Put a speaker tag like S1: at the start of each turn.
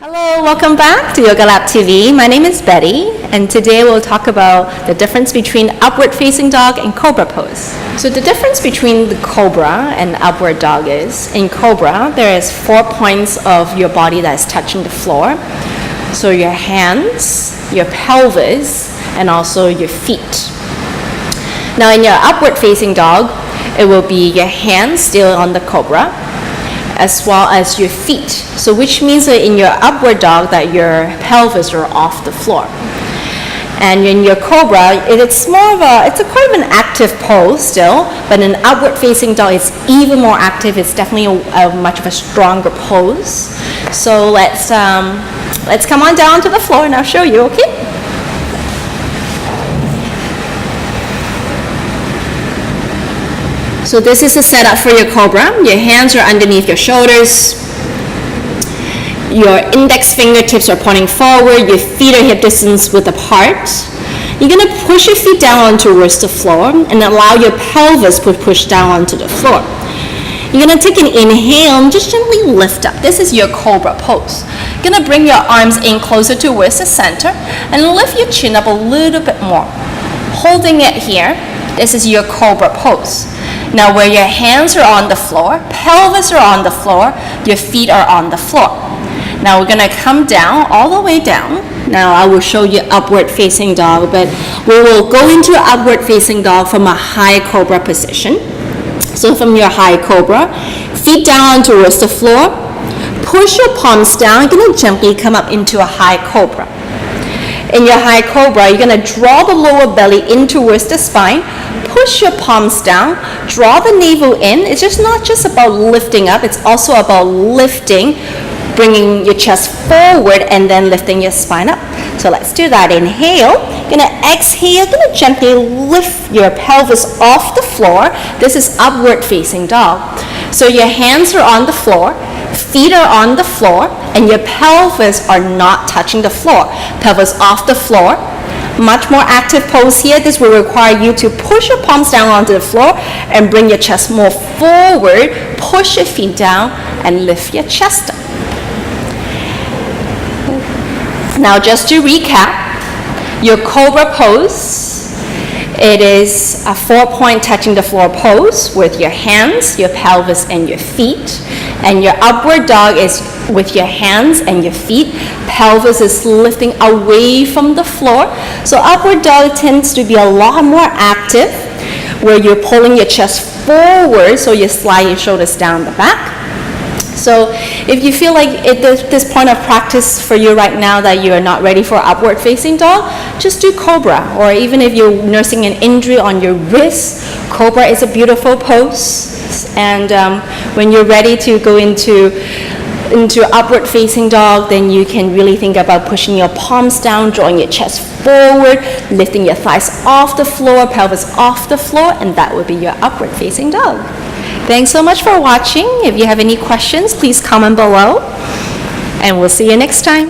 S1: Hello, welcome back to Yoga Lab TV. My name is Betty, and today we'll talk about the difference between upward facing dog and cobra pose. So the difference between the cobra and upward dog is, in cobra, there is 4 points of your body that is touching the floor. So your hands, your pelvis, and also your feet. Now in your upward facing dog, it will be your hands still on the cobra, as well as your feet. So which means that in your upward dog that your pelvis are off the floor. And in your cobra, it's quite of an active pose still, but in an upward facing dog, it's even more active. It's definitely a much of a stronger pose. So let's come on down to the floor and I'll show you, okay? So this is the setup for your cobra. Your hands are underneath your shoulders. Your index fingertips are pointing forward. Your feet are hip distance width apart. You're going to push your feet down on towards the floor and allow your pelvis to push down onto the floor. You're going to take an inhale and just gently lift up. This is your cobra pose. You're going to bring your arms in closer towards the center and lift your chin up a little bit more. Holding it here, this is your cobra pose. Now where your hands are on the floor, pelvis are on the floor, your feet are on the floor. Now we're going to come down, all the way down. Now I will show you upward facing dog, but we will go into upward facing dog from a high cobra position. So from your high cobra, feet down towards the floor, push your palms down, you're going to gently come up into a high cobra. In your high cobra, you're going to draw the lower belly in towards the spine, push your palms down, draw the navel in. It's not just about lifting up, it's also about lifting, bringing your chest forward and then lifting your spine up. So let's do that. Inhale, you're going to exhale, you're going to gently lift your pelvis off the floor. This is upward facing dog. So your hands are on the floor, feet are on the floor, and your pelvis are not touching the floor. Pelvis off the floor. Much more active pose here. This will require you to push your palms down onto the floor and bring your chest more forward. Push your feet down and lift your chest up. Now just to recap, your cobra pose, it is a 4-point touching the floor pose with your hands, your pelvis, and your feet. And your upward dog is with your hands and your feet. Pelvis is lifting away from the floor. So upward dog tends to be a lot more active, where you're pulling your chest forward, so you slide your shoulders down the back. So if you feel like at this point of practice for you right now that you are not ready for upward facing dog, just do cobra. Or even if you're nursing an injury on your wrist, cobra is a beautiful pose. And when you're ready to go into upward facing dog, then you can really think about pushing your palms down, drawing your chest forward, lifting your thighs off the floor, pelvis off the floor, and that would be your upward facing dog. Thanks so much for watching. If you have any questions, please comment below, and we'll see you next time.